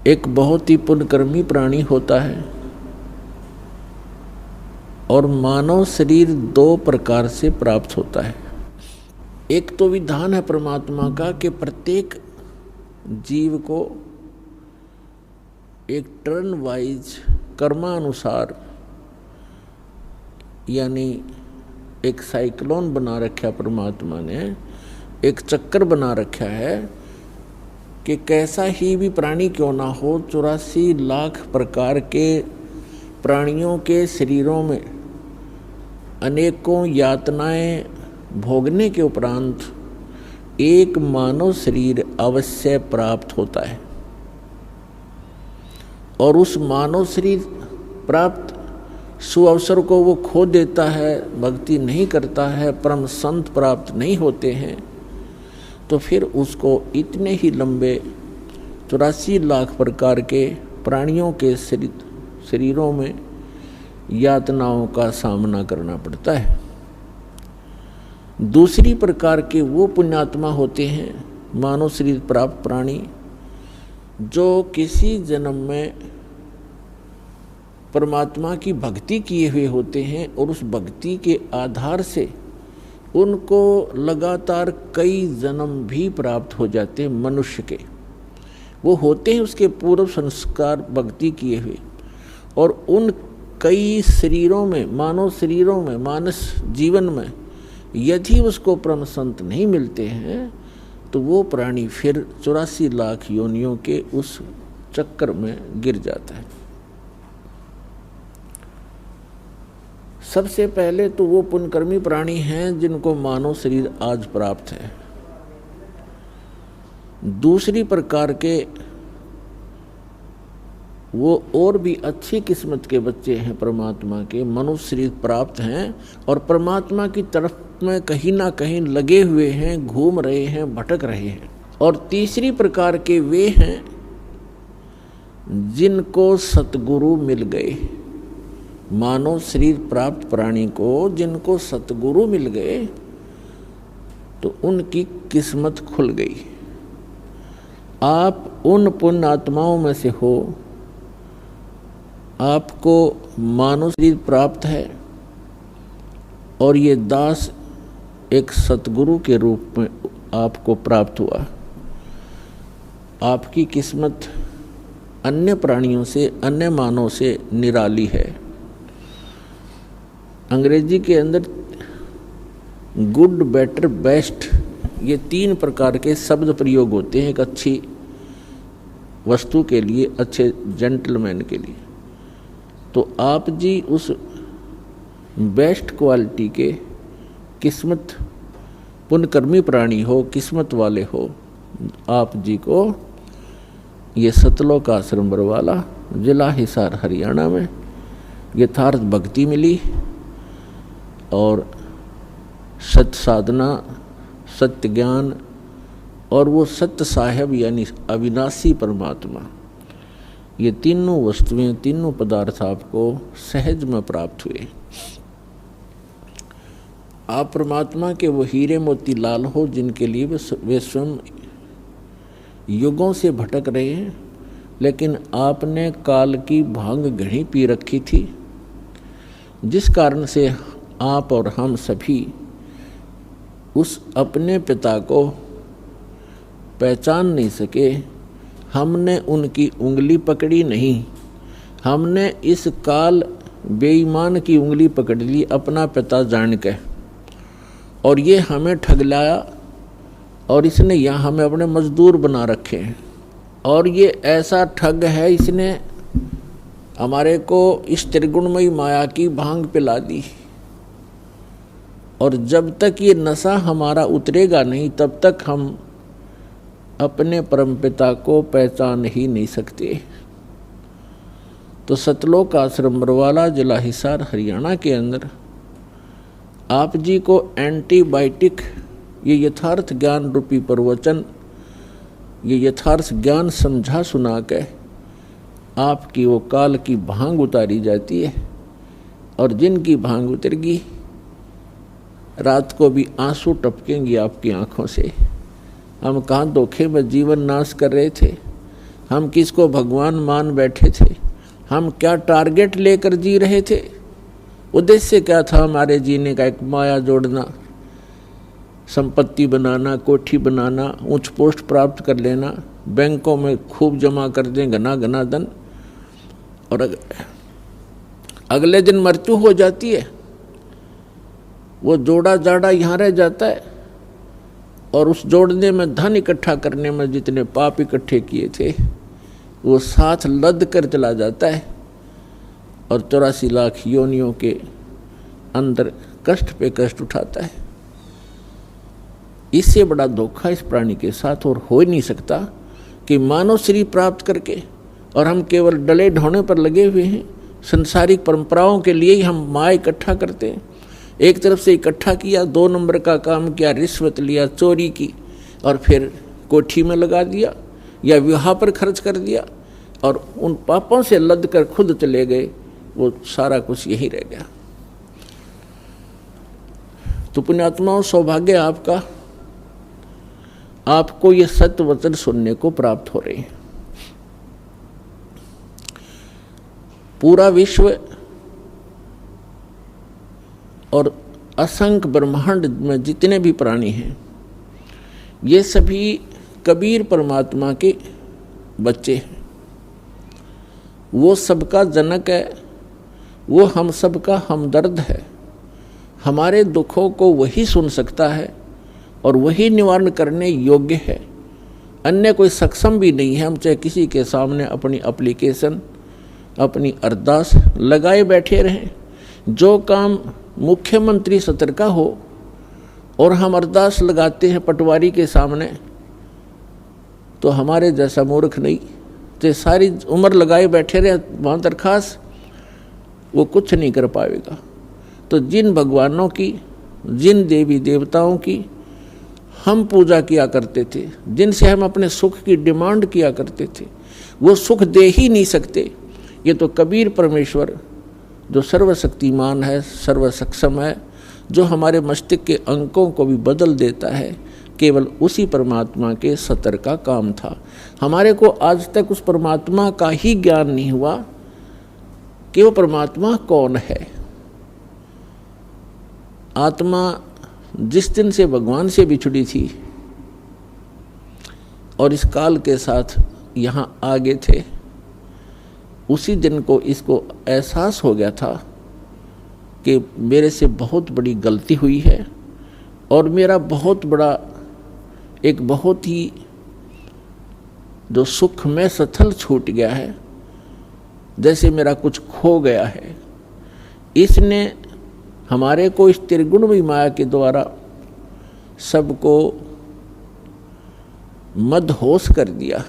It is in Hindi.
एक बहुत ही पुण्यकर्मी प्राणी होता है। और मानव शरीर दो प्रकार से प्राप्त होता है। एक तो विधान है परमात्मा का कि प्रत्येक जीव को एक टर्न वाइज कर्मानुसार, यानी एक साइक्लोन बना रखा परमात्मा ने, एक चक्कर बना रखा है कि कैसा ही भी प्राणी क्यों ना हो, 84 लाख प्रकार के प्राणियों के शरीरों में अनेकों यातनाएं भोगने के उपरांत एक मानव शरीर अवश्य प्राप्त होता है। और उस मानव शरीर प्राप्त सुअवसर को वो खो देता है, भक्ति नहीं करता है, परम संत प्राप्त नहीं होते हैं, तो फिर उसको इतने ही लंबे 84 लाख प्रकार के प्राणियों के शरीरों में यातनाओं का सामना करना पड़ता है। दूसरी प्रकार के वो पुण्यात्मा होते हैं, मानव शरीर प्राप्त प्राणी, जो किसी जन्म में परमात्मा की भक्ति किए हुए होते हैं और उस भक्ति के आधार से उनको लगातार कई जन्म भी प्राप्त हो जाते हैं। मनुष्य के वो होते हैं उसके पूर्व संस्कार भक्ति किए हुए, और उन कई शरीरों में, मानव शरीरों में, मानस जीवन में यदि उसको परम संत नहीं मिलते हैं तो वो प्राणी फिर 84 लाख योनियों के उस चक्कर में गिर जाता है। सबसे पहले तो वो पुण्यकर्मी प्राणी हैं जिनको मानव शरीर आज प्राप्त है। दूसरी प्रकार के वो और भी अच्छी किस्मत के बच्चे हैं परमात्मा के, मनुष्य शरीर प्राप्त हैं और परमात्मा की तरफ में कहीं ना कहीं लगे हुए हैं, घूम रहे हैं, भटक रहे हैं। और तीसरी प्रकार के वे हैं जिनको सतगुरु मिल गए। मानव शरीर प्राप्त प्राणी को जिनको सतगुरु मिल गए तो उनकी किस्मत खुल गई। आप उन पुण्य आत्माओं में से हो, आपको मानव शरीर प्राप्त है और ये दास एक सतगुरु के रूप में आपको प्राप्त हुआ। आपकी किस्मत अन्य प्राणियों से, अन्य मानव से निराली है। अंग्रेजी के अंदर गुड, बेटर, बेस्ट, ये 3 प्रकार के शब्द प्रयोग होते हैं एक अच्छी वस्तु के लिए, अच्छे जेंटलमैन के लिए। तो आप जी उस बेस्ट क्वालिटी के किस्मत पुण्यकर्मी प्राणी हो, किस्मत वाले हो। आप जी को ये सतलोक आश्रम बरवाला, जिला हिसार, हरियाणा में यथार्थ भक्ति मिली और सत्य साधना, सत्य ज्ञान और वो सत्य साहेब यानी अविनाशी परमात्मा, ये तीनों वस्तुएं, तीनों पदार्थ आपको सहज में प्राप्त हुए। आप परमात्मा के वो हीरे मोती लाल हो जिनके लिए वे स्वयं युगों से भटक रहे हैं, लेकिन आपने काल की भांग घड़ी पी रखी थी, जिस कारण से आप और हम सभी उस अपने पिता को पहचान नहीं सके। हमने उनकी उंगली पकड़ी नहीं, हमने इस काल बेईमान की उंगली पकड़ ली अपना पिता जान के, और ये हमें ठगलाया और इसने यहाँ हमें अपने मजदूर बना रखे हैं। और ये ऐसा ठग है, इसने हमारे को इस त्रिगुणमयी माया की भांग पिला दी, और जब तक ये नशा हमारा उतरेगा नहीं तब तक हम अपने परमपिता को पहचान ही नहीं सकते। तो सतलोक आश्रम बरवाला, जिला हिसार, हरियाणा के अंदर आप जी को एंटीबायोटिक, ये यथार्थ ज्ञान रूपी प्रवचन, ये यथार्थ ज्ञान समझा सुना के आपकी वो काल की भांग उतारी जाती है। और जिनकी भांग उतरेगी रात को भी आंसू टपकेंगे आपकी आंखों से। हम कहाँ धोखे में जीवन नाश कर रहे थे, हम किसको भगवान मान बैठे थे, हम क्या टारगेट लेकर जी रहे थे, उद्देश्य क्या था हमारे जीने का, एक माया जोड़ना, संपत्ति बनाना, कोठी बनाना, उच्च पोस्ट प्राप्त कर लेना, बैंकों में खूब जमा कर दें घना घना धन, और अगले दिन मृत्यु हो जाती है, वो जोड़ा जाड़ा यहाँ रह जाता है, और उस जोड़ने में धन इकट्ठा करने में जितने पाप इकट्ठे किए थे वो साथ लद कर चला जाता है, और 84 लाख योनियों के अंदर कष्ट पे कष्ट उठाता है। इससे बड़ा धोखा इस प्राणी के साथ और हो ही नहीं सकता कि मानव शरीर प्राप्त करके और हम केवल डले ढोने पर लगे हुए हैं, संसारिक परंपराओं के लिए ही हम माया इकट्ठा करते हैं। एक तरफ से इकट्ठा किया, 2 नंबर का काम किया, रिश्वत लिया, चोरी की, और फिर कोठी में लगा दिया या विवाह पर खर्च कर दिया, और उन पापों से लद कर खुद चले गए, वो सारा कुछ यही रह गया। तो पुण्यात्माओं, सौभाग्य आपका, आपको ये सत्य वचन सुनने को प्राप्त हो रहे हैं। पूरा विश्व और असंख्य ब्रह्मांड में जितने भी प्राणी हैं, ये सभी कबीर परमात्मा के बच्चे हैं। वो सबका जनक है, वो हम सबका हमदर्द है। हमारे दुखों को वही सुन सकता है और वही निवारण करने योग्य है, अन्य कोई सक्षम भी नहीं है। हम चाहे किसी के सामने अपनी एप्लीकेशन, अपनी अरदास लगाए बैठे रहें, जो काम मुख्यमंत्री सत्र का हो और हम अरदास लगाते हैं पटवारी के सामने, तो हमारे जैसा मूर्ख नहीं, तो सारी उम्र लगाए बैठे रहे वहाँ दरखास्त, वो कुछ नहीं कर पाएगा। तो जिन भगवानों की, जिन देवी देवताओं की हम पूजा किया करते थे, जिनसे हम अपने सुख की डिमांड किया करते थे, वो सुख दे ही नहीं सकते। ये तो कबीर परमेश्वर जो सर्वशक्तिमान है, सर्वसक्षम है, जो हमारे मस्तिष्क के अंकों को भी बदल देता है, केवल उसी परमात्मा के सतर का काम था। हमारे को आज तक उस परमात्मा का ही ज्ञान नहीं हुआ कि वो परमात्मा कौन है। आत्मा जिस दिन से भगवान से बिछड़ी थी और इस काल के साथ यहाँ आगे थे, उसी दिन को इसको एहसास हो गया था कि मेरे से बहुत बड़ी गलती हुई है और मेरा बहुत बड़ा, एक बहुत ही जो सुख में सथल छूट गया है, जैसे मेरा कुछ खो गया है। इसने हमारे को इस त्रिगुणमयी माया के द्वारा सबको मदहोश कर दिया।